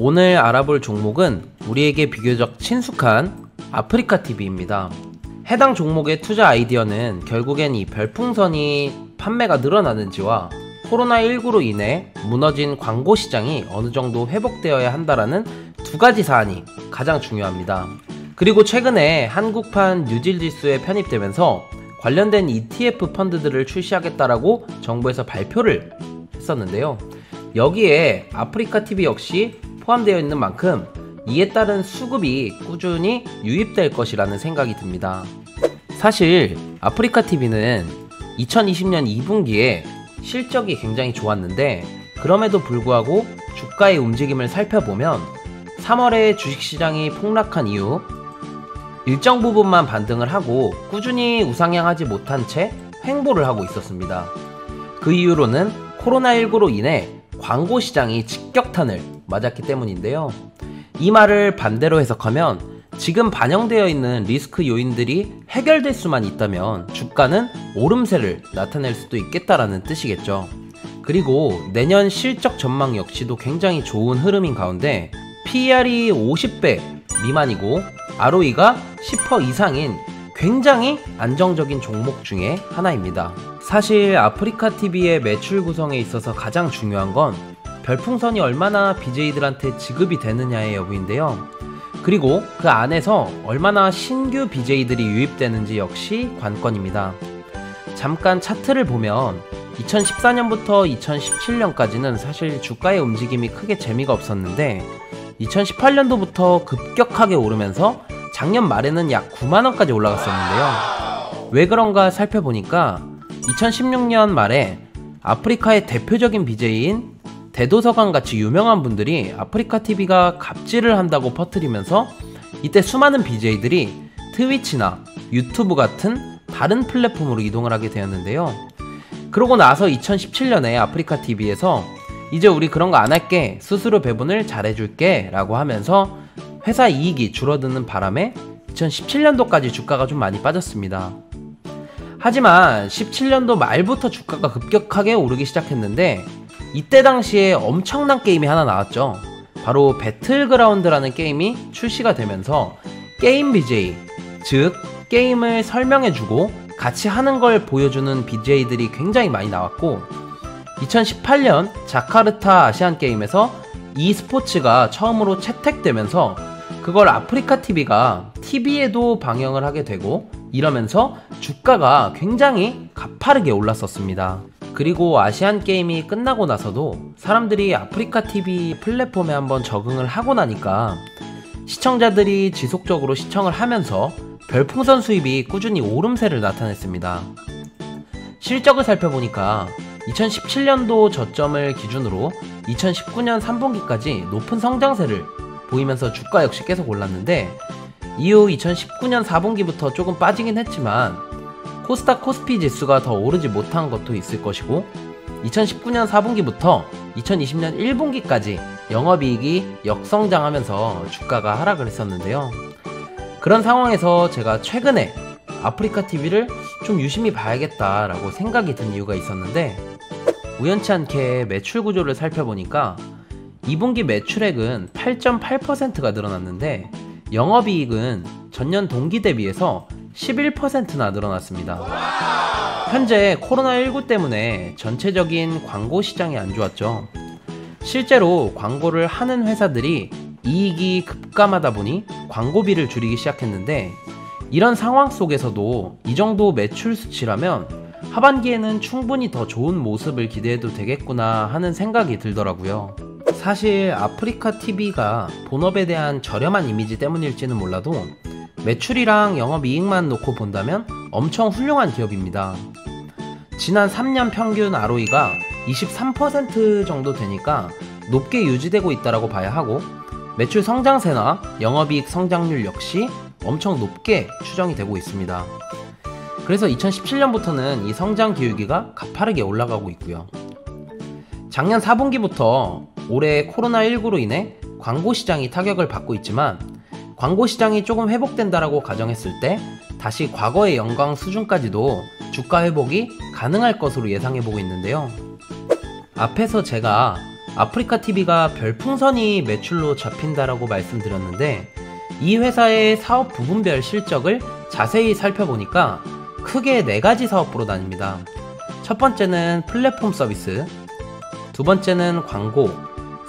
오늘 알아볼 종목은 우리에게 비교적 친숙한 아프리카TV입니다. 해당 종목의 투자 아이디어는 결국엔 이 별풍선이 판매가 늘어나는지와 코로나19로 인해 무너진 광고 시장이 어느 정도 회복되어야 한다라는 두 가지 사안이 가장 중요합니다. 그리고 최근에 한국판 뉴질 지수에 편입되면서 관련된 ETF 펀드들을 출시하겠다라고 정부에서 발표를 했었는데요. 여기에 아프리카TV 역시 포함되어 있는 만큼 이에 따른 수급이 꾸준히 유입될 것이라는 생각이 듭니다. 사실 아프리카TV는 2020년 2분기에 실적이 굉장히 좋았는데 그럼에도 불구하고 주가의 움직임을 살펴보면 3월에 주식시장이 폭락한 이후 일정 부분만 반등을 하고 꾸준히 우상향하지 못한 채 횡보를 하고 있었습니다. 그 이유로는 코로나19로 인해 광고 시장이 직격탄을 맞았기 때문인데요. 이 말을 반대로 해석하면 지금 반영되어 있는 리스크 요인들이 해결될 수만 있다면 주가는 오름세를 나타낼 수도 있겠다라는 뜻이겠죠. 그리고 내년 실적 전망 역시도 굉장히 좋은 흐름인 가운데 PER이 50배 미만이고 ROE가 10% 이상인 굉장히 안정적인 종목 중에 하나입니다. 사실 아프리카TV의 매출 구성에 있어서 가장 중요한 건 별풍선이 얼마나 BJ들한테 지급이 되느냐의 여부인데요. 그리고 그 안에서 얼마나 신규 BJ들이 유입되는지 역시 관건입니다. 잠깐 차트를 보면 2014년부터 2017년까지는 사실 주가의 움직임이 크게 재미가 없었는데 2018년도부터 급격하게 오르면서 작년 말에는 약 9만원까지 올라갔었는데요. 왜 그런가 살펴보니까 2016년 말에 아프리카의 대표적인 BJ인 대도서관 같이 유명한 분들이 아프리카TV가 갑질을 한다고 퍼뜨리면서 이때 수많은 BJ들이 트위치나 유튜브 같은 다른 플랫폼으로 이동을 하게 되었는데요. 그러고 나서 2017년에 아프리카TV에서 이제 우리 그런 거 안 할게, 수수료 배분을 잘해줄게 라고 하면서 회사 이익이 줄어드는 바람에 2017년도까지 주가가 좀 많이 빠졌습니다. 하지만 17년도 말부터 주가가 급격하게 오르기 시작했는데 이때 당시에 엄청난 게임이 하나 나왔죠. 바로 배틀그라운드라는 게임이 출시가 되면서 게임 BJ, 즉 게임을 설명해주고 같이 하는 걸 보여주는 BJ들이 굉장히 많이 나왔고 2018년 자카르타 아시안게임에서 e스포츠가 처음으로 채택되면서 그걸 아프리카TV가 TV에도 방영을 하게 되고 이러면서 주가가 굉장히 가파르게 올랐었습니다. 그리고 아시안게임이 끝나고 나서도 사람들이 아프리카TV 플랫폼에 한번 적응을 하고 나니까 시청자들이 지속적으로 시청을 하면서 별풍선 수입이 꾸준히 오름세를 나타냈습니다. 실적을 살펴보니까 2017년도 저점을 기준으로 2019년 3분기까지 높은 성장세를 보이면서 주가 역시 계속 올랐는데 이후 2019년 4분기부터 조금 빠지긴 했지만 코스닥 코스피 지수가 더 오르지 못한 것도 있을 것이고 2019년 4분기부터 2020년 1분기까지 영업이익이 역성장하면서 주가가 하락을 했었는데요. 그런 상황에서 제가 최근에 아프리카TV를 좀 유심히 봐야겠다라고 생각이 든 이유가 있었는데 우연치 않게 매출 구조를 살펴보니까 2분기 매출액은 8.8%가 늘어났는데 영업이익은 전년 동기 대비해서 11%나 늘어났습니다. 현재 코로나19 때문에 전체적인 광고 시장이 안 좋았죠. 실제로 광고를 하는 회사들이 이익이 급감하다 보니 광고비를 줄이기 시작했는데 이런 상황 속에서도 이 정도 매출 수치라면 하반기에는 충분히 더 좋은 모습을 기대해도 되겠구나 하는 생각이 들더라고요. 사실 아프리카TV가 본업에 대한 저렴한 이미지 때문일지는 몰라도 매출이랑 영업이익만 놓고 본다면 엄청 훌륭한 기업입니다. 지난 3년 평균 ROE가 23% 정도 되니까 높게 유지되고 있다고 봐야 하고 매출 성장세나 영업이익 성장률 역시 엄청 높게 추정이 되고 있습니다. 그래서 2017년부터는 이 성장 기울기가 가파르게 올라가고 있고요. 작년 4분기부터 올해 코로나19로 인해 광고 시장이 타격을 받고 있지만 광고 시장이 조금 회복된다라고 가정했을 때 다시 과거의 영광 수준까지도 주가 회복이 가능할 것으로 예상해보고 있는데요. 앞에서 제가 아프리카TV가 별풍선이 매출로 잡힌다라고 말씀드렸는데, 이 회사의 사업 부분별 실적을 자세히 살펴보니까 크게 4가지 사업부로 나뉩니다. 첫 번째는 플랫폼 서비스, 두 번째는 광고,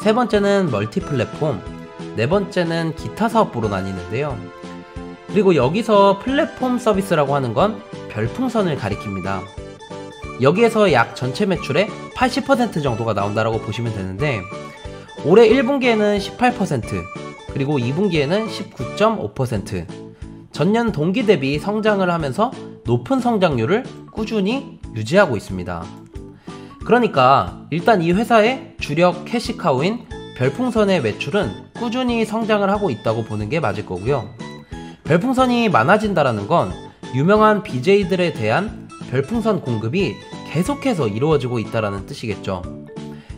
세 번째는 멀티 플랫폼, 네 번째는 기타 사업부로 나뉘는데요. 그리고 여기서 플랫폼 서비스라고 하는 건 별풍선을 가리킵니다. 여기에서 약 전체 매출의 80% 정도가 나온다라고 보시면 되는데, 올해 1분기에는 18%, 그리고 2분기에는 19.5%, 전년 동기 대비 성장을 하면서 높은 성장률을 꾸준히 유지하고 있습니다. 그러니까 일단 이 회사의 주력 캐시카우인 별풍선의 매출은 꾸준히 성장을 하고 있다고 보는 게 맞을 거고요. 별풍선이 많아진다라는 건 유명한 BJ들에 대한 별풍선 공급이 계속해서 이루어지고 있다라는 뜻이겠죠.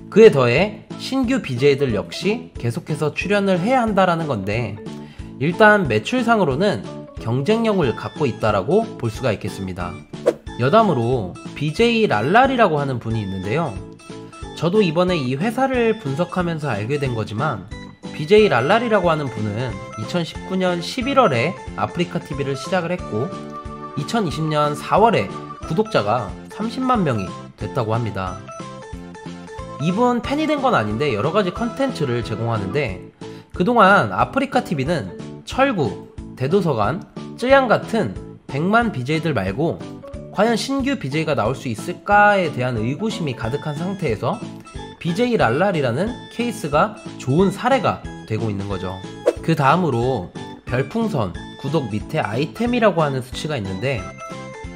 그에 더해 신규 BJ들 역시 계속해서 출연을 해야 한다라는 건데, 일단 매출상으로는 경쟁력을 갖고 있다라고 볼 수가 있겠습니다. 여담으로 BJ 랄랄이라고 하는 분이 있는데요. 저도 이번에 이 회사를 분석하면서 알게 된 거지만, BJ 랄랄이라고 하는 분은 2019년 11월에 아프리카TV를 시작을 했고 2020년 4월에 구독자가 30만 명이 됐다고 합니다. 이분 팬이 된 건 아닌데 여러가지 컨텐츠를 제공하는데, 그동안 아프리카TV는 철구, 대도서관, 쯔양 같은 100만 BJ들 말고 과연 신규 BJ가 나올 수 있을까에 대한 의구심이 가득한 상태에서 BJ 랄랄이라는 케이스가 좋은 사례가 되고 있는 거죠. 그 다음으로 별풍선, 구독 밑에 아이템이라고 하는 수치가 있는데,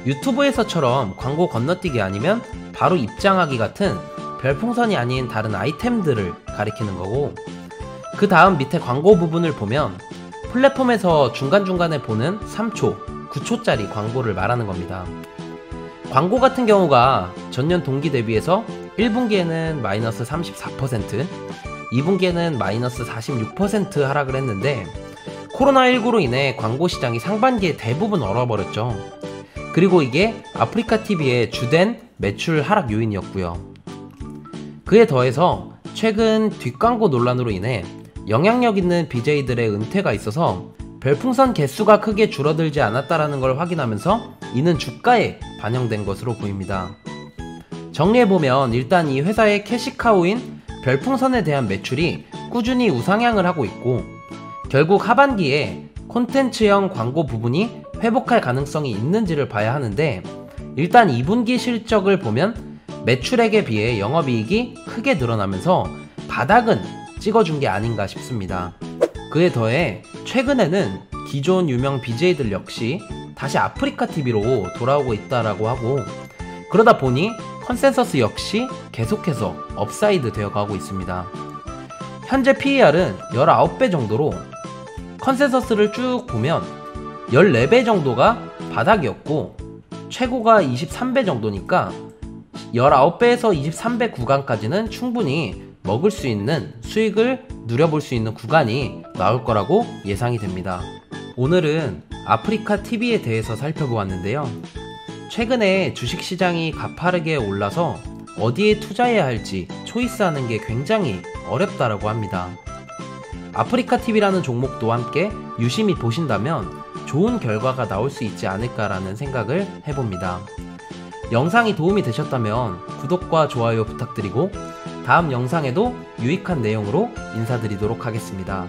유튜브에서처럼 광고 건너뛰기 아니면 바로 입장하기 같은 별풍선이 아닌 다른 아이템들을 가리키는 거고, 그 다음 밑에 광고 부분을 보면 플랫폼에서 중간중간에 보는 3초, 9초짜리 광고를 말하는 겁니다. 광고 같은 경우가 전년 동기 대비해서 1분기에는 마이너스 34%, 2분기에는 마이너스 46% 하락을 했는데, 코로나19로 인해 광고 시장이 상반기에 대부분 얼어버렸죠. 그리고 이게 아프리카TV의 주된 매출 하락 요인이었고요. 그에 더해서 최근 뒷광고 논란으로 인해 영향력 있는 BJ들의 은퇴가 있어서 별풍선 개수가 크게 줄어들지 않았다라는 걸 확인하면서 이는 주가에 반영된 것으로 보입니다. 정리해보면 일단 이 회사의 캐시카우인 별풍선에 대한 매출이 꾸준히 우상향을 하고 있고, 결국 하반기에 콘텐츠형 광고 부분이 회복할 가능성이 있는지를 봐야 하는데, 일단 2분기 실적을 보면 매출액에 비해 영업이익이 크게 늘어나면서 바닥은 찍어준 게 아닌가 싶습니다. 그에 더해 최근에는 기존 유명 BJ들 역시 다시 아프리카TV로 돌아오고 있다라고 하고, 그러다 보니 컨센서스 역시 계속해서 업사이드 되어 가고 있습니다. 현재 PER은 19배 정도로, 컨센서스를 쭉 보면 14배 정도가 바닥이었고 최고가 23배 정도니까 19배에서 23배 구간까지는 충분히 먹을 수 있는, 수익을 누려볼 수 있는 구간이 나올 거라고 예상이 됩니다. 오늘은 아프리카TV에 대해서 살펴보았는데요. 최근에 주식시장이 가파르게 올라서 어디에 투자해야 할지 초이스하는 게 굉장히 어렵다라고 합니다. 아프리카TV라는 종목도 함께 유심히 보신다면 좋은 결과가 나올 수 있지 않을까라는 생각을 해봅니다. 영상이 도움이 되셨다면 구독과 좋아요 부탁드리고, 다음 영상에도 유익한 내용으로 인사드리도록 하겠습니다.